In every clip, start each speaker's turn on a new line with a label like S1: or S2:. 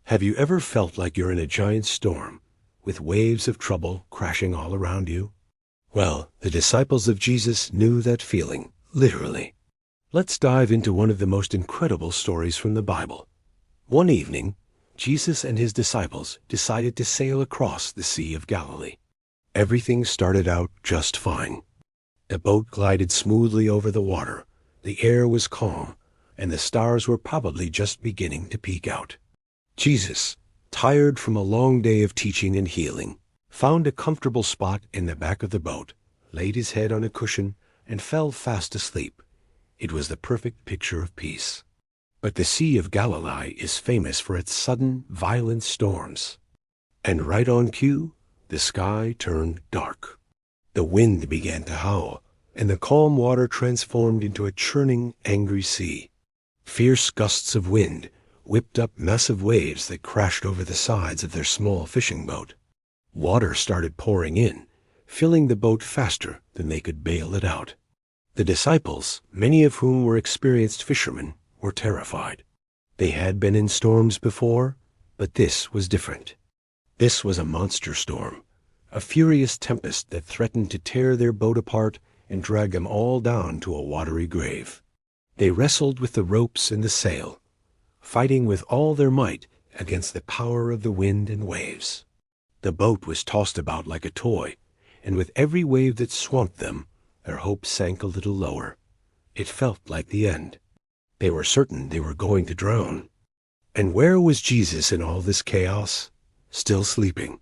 S1: Have you ever felt like you're in a giant storm, with waves of trouble crashing all around you? Well, the disciples of Jesus knew that feeling, literally. Let's dive into one of the most incredible stories from the Bible. One evening, Jesus and his disciples decided to sail across the Sea of Galilee. Everything started out just fine. The boat glided smoothly over the water, the air was calm, and the stars were probably just beginning to peek out. Jesus, tired from a long day of teaching and healing, found a comfortable spot in the back of the boat, laid his head on a cushion, and fell fast asleep. It was the perfect picture of peace. But the Sea of Galilee is famous for its sudden, violent storms. And right on cue, the sky turned dark. The wind began to howl, and the calm water transformed into a churning, angry sea. Fierce gusts of wind whipped up massive waves that crashed over the sides of their small fishing boat. Water started pouring in, filling the boat faster than they could bail it out. The disciples, many of whom were experienced fishermen, were terrified. They had been in storms before, but this was different. This was a monster storm, a furious tempest that threatened to tear their boat apart and drag them all down to a watery grave. They wrestled with the ropes and the sail, fighting with all their might against the power of the wind and waves. The boat was tossed about like a toy, and with every wave that swamped them, their hopes sank a little lower. It felt like the end. They were certain they were going to drown. And where was Jesus in all this chaos? Still sleeping.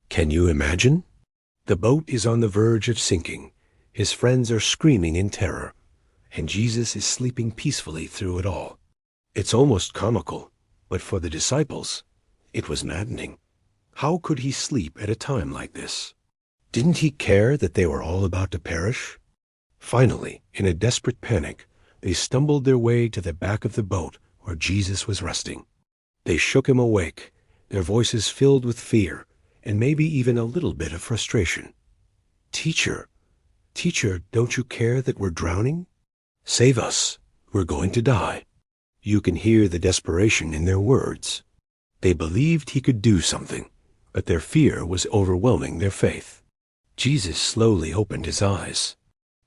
S1: Can you imagine? The boat is on the verge of sinking. His friends are screaming in terror, and Jesus is sleeping peacefully through it all. It's almost comical, but for the disciples, it was maddening. How could he sleep at a time like this? Didn't he care that they were all about to perish? Finally, in a desperate panic, they stumbled their way to the back of the boat where Jesus was resting. They shook him awake, their voices filled with fear, and maybe even a little bit of frustration. Teacher, don't you care that we're drowning? Save us, we're going to die. You can hear the desperation in their words. They believed he could do something, but their fear was overwhelming their faith. Jesus slowly opened his eyes.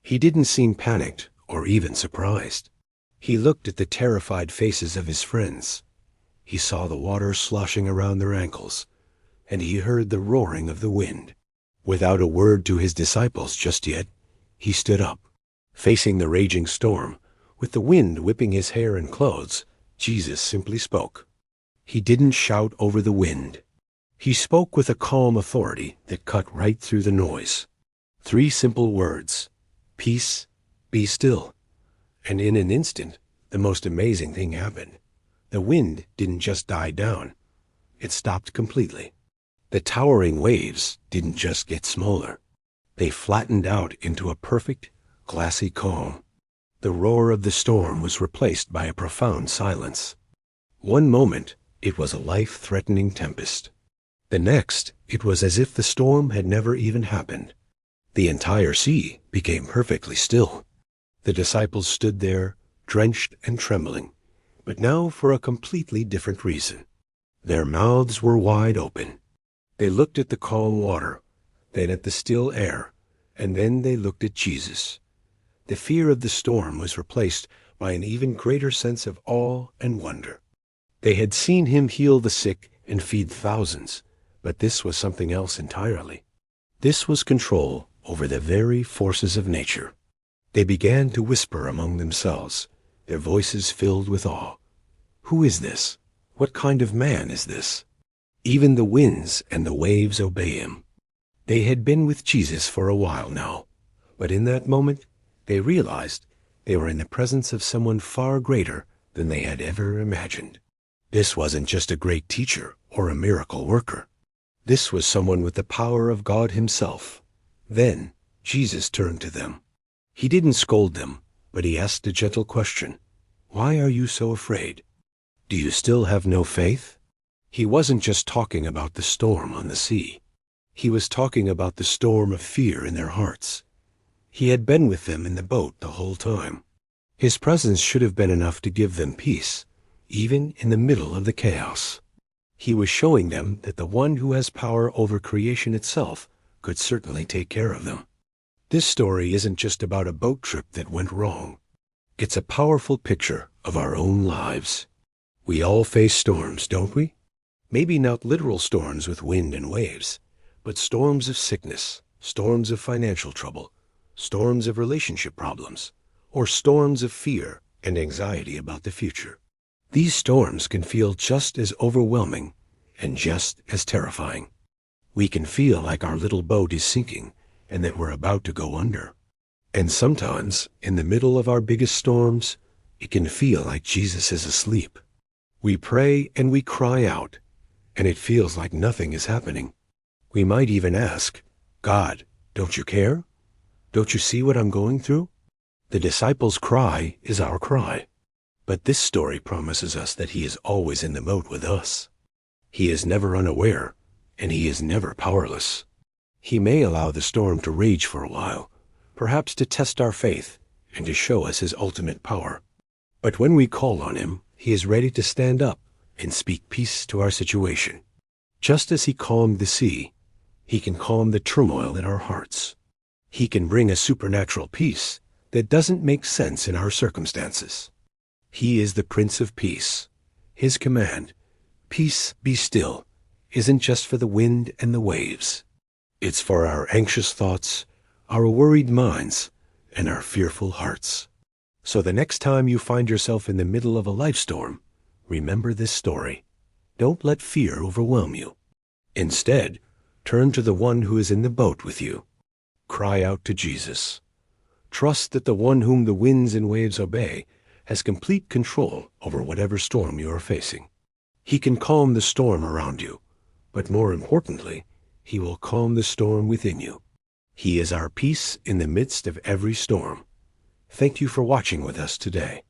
S1: He didn't seem panicked or even surprised. He looked at the terrified faces of his friends. He saw the water sloshing around their ankles, and he heard the roaring of the wind. Without a word to his disciples just yet, he stood up. Facing the raging storm, with the wind whipping his hair and clothes, Jesus simply spoke. He didn't shout over the wind. He spoke with a calm authority that cut right through the noise. 3 simple words: peace, be still. And in an instant, the most amazing thing happened. The wind didn't just die down. It stopped completely. The towering waves didn't just get smaller. They flattened out into a perfect, glassy calm. The roar of the storm was replaced by a profound silence. One moment, it was a life-threatening tempest. The next, it was as if the storm had never even happened. The entire sea became perfectly still. The disciples stood there, drenched and trembling, but now for a completely different reason. Their mouths were wide open. They looked at the calm water, then at the still air, and then they looked at Jesus. The fear of the storm was replaced by an even greater sense of awe and wonder. They had seen him heal the sick and feed thousands, but this was something else entirely. This was control over the very forces of nature. They began to whisper among themselves, their voices filled with awe. Who is this? What kind of man is this? Even the winds and the waves obey him. They had been with Jesus for a while now, but in that moment, they realized they were in the presence of someone far greater than they had ever imagined. This wasn't just a great teacher or a miracle worker. This was someone with the power of God himself. Then Jesus turned to them. He didn't scold them, but he asked a gentle question. Why are you so afraid? Do you still have no faith? He wasn't just talking about the storm on the sea. He was talking about the storm of fear in their hearts. He had been with them in the boat the whole time. His presence should have been enough to give them peace, even in the middle of the chaos. He was showing them that the one who has power over creation itself could certainly take care of them. This story isn't just about a boat trip that went wrong. It's a powerful picture of our own lives. We all face storms, don't we? Maybe not literal storms with wind and waves, but storms of sickness, storms of financial trouble, storms of relationship problems, or storms of fear and anxiety about the future. These storms can feel just as overwhelming and just as terrifying. We can feel like our little boat is sinking and that we're about to go under. And sometimes, in the middle of our biggest storms, it can feel like Jesus is asleep. We pray and we cry out, and it feels like nothing is happening. We might even ask, God, don't you care? Don't you see what I'm going through? The disciples' cry is our cry. But this story promises us that he is always in the boat with us. He is never unaware, and he is never powerless. He may allow the storm to rage for a while, perhaps to test our faith and to show us his ultimate power. But when we call on him, he is ready to stand up and speak peace to our situation. Just as he calmed the sea, he can calm the turmoil in our hearts. He can bring a supernatural peace that doesn't make sense in our circumstances. He is the Prince of Peace. His command, "Peace, be still," isn't just for the wind and the waves. It's for our anxious thoughts, our worried minds, and our fearful hearts. So the next time you find yourself in the middle of a life storm, remember this story. Don't let fear overwhelm you. Instead, turn to the one who is in the boat with you. Cry out to Jesus. Trust that the one whom the winds and waves obey has complete control over whatever storm you are facing. He can calm the storm around you, but more importantly, he will calm the storm within you. He is our peace in the midst of every storm. Thank you for watching with us today.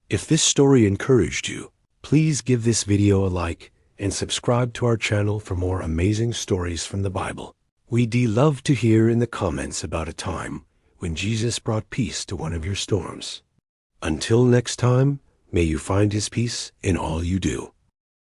S1: If this story encouraged you, please give this video a like and subscribe to our channel for more amazing stories from the Bible. We'd love to hear in the comments about a time when Jesus brought peace to one of your storms. Until next time, may you find his peace in all you do.